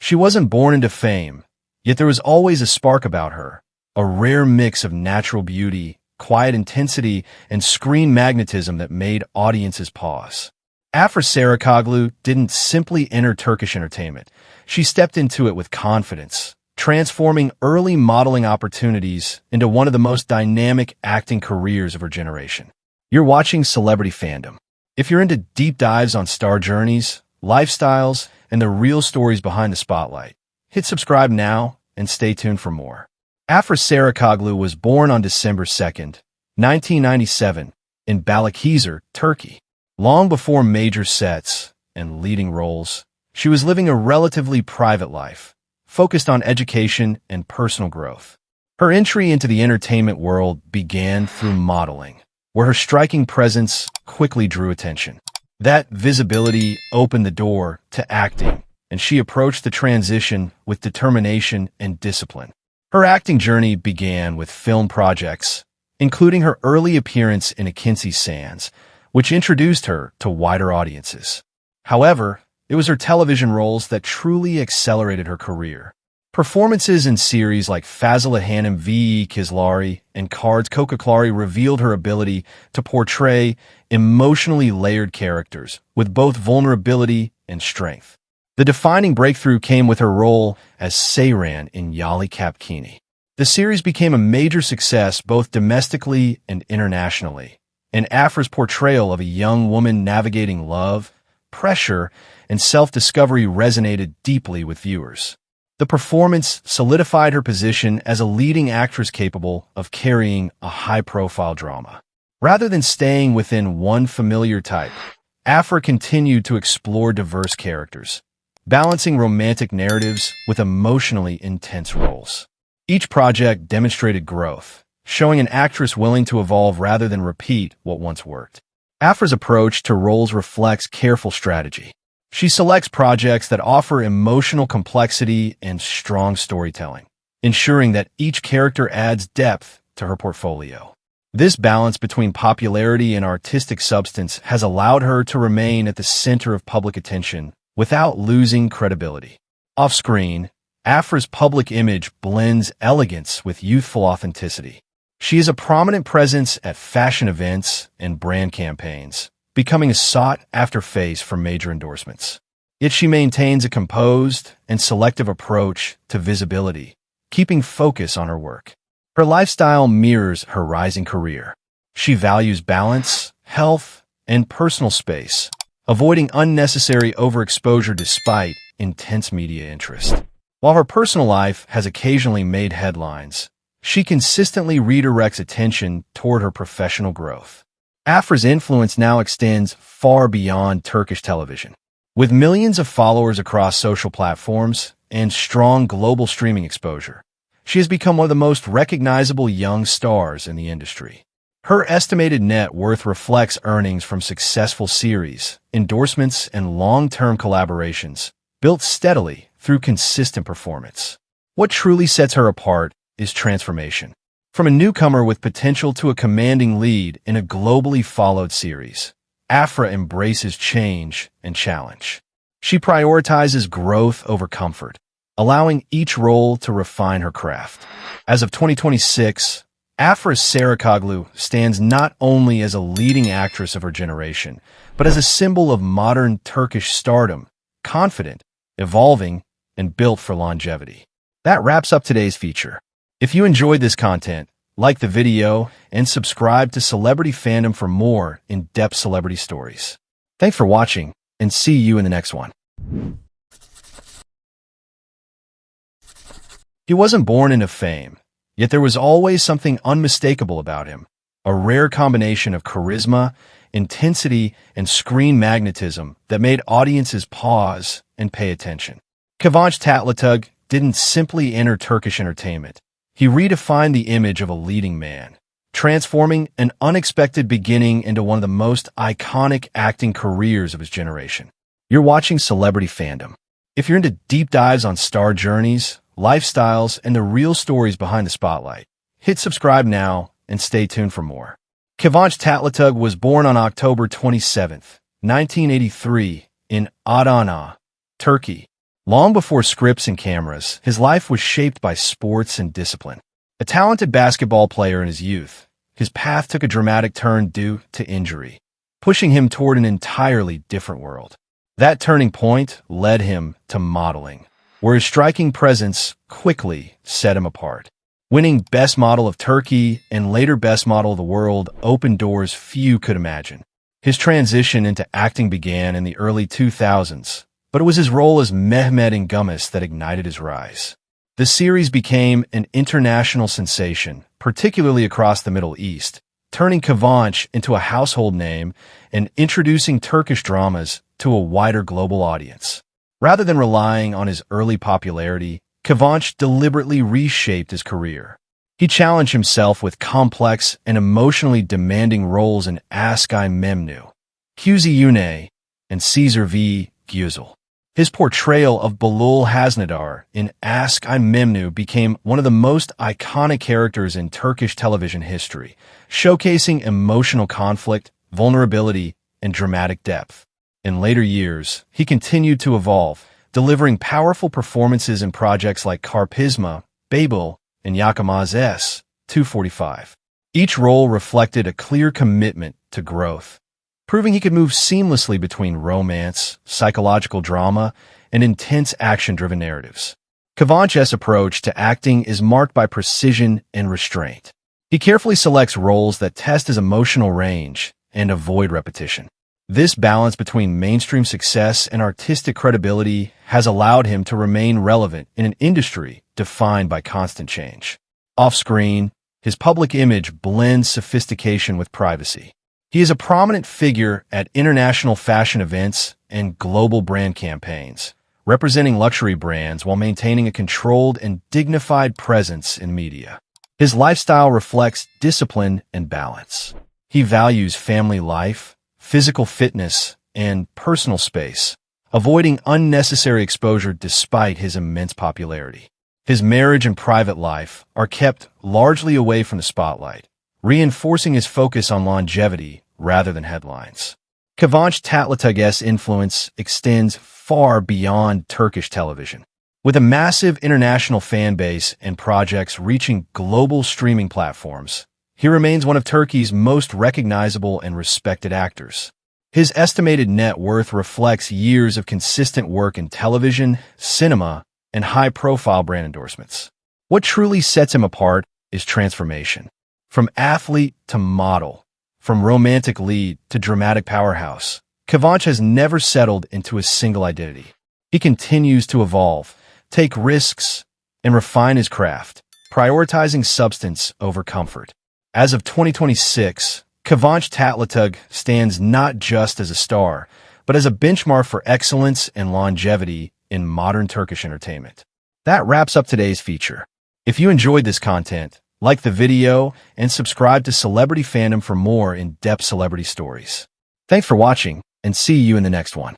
She wasn't born into fame, yet there was always a spark about her, a rare mix of natural beauty, quiet intensity, and screen magnetism that made audiences pause. Afra Saraçoğlu didn't simply enter Turkish entertainment. She stepped into it with confidence, transforming early modeling opportunities into one of the most dynamic acting careers of her generation. You're watching Celebrity Fandom. If you're into deep dives on star journeys, lifestyles, and the real stories behind the spotlight, hit subscribe now and stay tuned for more. Afra Saraçoğlu was born on December 2nd, 1997, in Balıkesir, Turkey. Long before major sets and leading roles, she was living a relatively private life, focused on education and personal growth. Her entry into the entertainment world began through modeling, where her striking presence quickly drew attention. That visibility opened the door to acting, and she approached the transition with determination and discipline. Her acting journey began with film projects, including her early appearance in Akinci Sands, which introduced her to wider audiences. However, it was her television roles that truly accelerated her career. Performances in series like Fazla Hanım ve Kızları and Cards Kocaklari revealed her ability to portray emotionally layered characters with both vulnerability and strength. The defining breakthrough came with her role as Seyran in Yalı Çapkını. The series became a major success both domestically and internationally, and Afra's portrayal of a young woman navigating love, pressure, and self-discovery resonated deeply with viewers. The performance solidified her position as a leading actress capable of carrying a high-profile drama. Rather than staying within one familiar type, Afra continued to explore diverse characters, balancing romantic narratives with emotionally intense roles. Each project demonstrated growth, showing an actress willing to evolve rather than repeat what once worked. Afra's approach to roles reflects careful strategy. She selects projects that offer emotional complexity and strong storytelling, ensuring that each character adds depth to her portfolio. This balance between popularity and artistic substance has allowed her to remain at the center of public attention without losing credibility. Off-screen, Afra's public image blends elegance with youthful authenticity. She is a prominent presence at fashion events and brand campaigns, becoming a sought-after face for major endorsements. Yet she maintains a composed and selective approach to visibility, keeping focus on her work. Her lifestyle mirrors her rising career. She values balance, health, and personal space, avoiding unnecessary overexposure despite intense media interest. While her personal life has occasionally made headlines, she consistently redirects attention toward her professional growth. Afra's influence now extends far beyond Turkish television. With millions of followers across social platforms and strong global streaming exposure, she has become one of the most recognizable young stars in the industry. Her estimated net worth reflects earnings from successful series, endorsements, and long-term collaborations, built steadily through consistent performance. What truly sets her apart is transformation. From a newcomer with potential to a commanding lead in a globally followed series, Afra embraces change and challenge. She prioritizes growth over comfort, allowing each role to refine her craft. As of 2026, Afra Saraçoğlu stands not only as a leading actress of her generation, but as a symbol of modern Turkish stardom, confident, evolving, and built for longevity. That wraps up today's feature. If you enjoyed this content, like the video and subscribe to Celebrity Fandom for more in-depth celebrity stories. Thanks for watching, and see you in the next one. He wasn't born into fame, yet there was always something unmistakable about him, a rare combination of charisma, intensity, and screen magnetism that made audiences pause and pay attention. Kıvanç Tatlıtuğ didn't simply enter Turkish entertainment. He redefined the image of a leading man, transforming an unexpected beginning into one of the most iconic acting careers of his generation. You're watching Celebrity Fandom. If you're into deep dives on star journeys, lifestyles, and the real stories behind the spotlight, hit subscribe now and stay tuned for more. Kıvanç Tatlıtuğ was born on October 27, 1983, in Adana, Turkey. Long before scripts and cameras, his life was shaped by sports and discipline. A talented basketball player in his youth, his path took a dramatic turn due to injury, pushing him toward an entirely different world. That turning point led him to modeling, where his striking presence quickly set him apart. Winning Best Model of Turkey and later Best Model of the World opened doors few could imagine. His transition into acting began in the early 2000s, but it was his role as Mehmet in Gummis that ignited his rise. The series became an international sensation, particularly across the Middle East, turning Kıvanç into a household name and introducing Turkish dramas to a wider global audience. Rather than relying on his early popularity, Kıvanç deliberately reshaped his career. He challenged himself with complex and emotionally demanding roles in Aşk-ı Memnu, Kuzi Yune, and Caesar v. Güzel. His portrayal of Belul Hasnadar in Aşk-ı Memnu became one of the most iconic characters in Turkish television history, showcasing emotional conflict, vulnerability, and dramatic depth. In later years, he continued to evolve, delivering powerful performances in projects like Karpizma, Babel, and Yakamaz S. 245. Each role reflected a clear commitment to growth, proving he could move seamlessly between romance, psychological drama, and intense action-driven narratives. Kıvanç's approach to acting is marked by precision and restraint. He carefully selects roles that test his emotional range and avoid repetition. This balance between mainstream success and artistic credibility has allowed him to remain relevant in an industry defined by constant change. Off-screen, his public image blends sophistication with privacy. He is a prominent figure at international fashion events and global brand campaigns, representing luxury brands while maintaining a controlled and dignified presence in media. His lifestyle reflects discipline and balance. He values family life, physical fitness, and personal space, avoiding unnecessary exposure despite his immense popularity. His marriage and private life are kept largely away from the spotlight, reinforcing his focus on longevity rather than headlines. Kıvanç Tatlıtuğ's influence extends far beyond Turkish television. With a massive international fan base and projects reaching global streaming platforms, he remains one of Turkey's most recognizable and respected actors. His estimated net worth reflects years of consistent work in television, cinema, and high-profile brand endorsements. What truly sets him apart is transformation. From athlete to model, from romantic lead to dramatic powerhouse, Kıvanç has never settled into a single identity. He continues to evolve, take risks, and refine his craft, prioritizing substance over comfort. As of 2026, Kıvanç Tatlıtuğ stands not just as a star, but as a benchmark for excellence and longevity in modern Turkish entertainment. That wraps up today's feature. If you enjoyed this content, like the video and subscribe to Celebrity Fandom for more in-depth celebrity stories. Thanks for watching, and see you in the next one.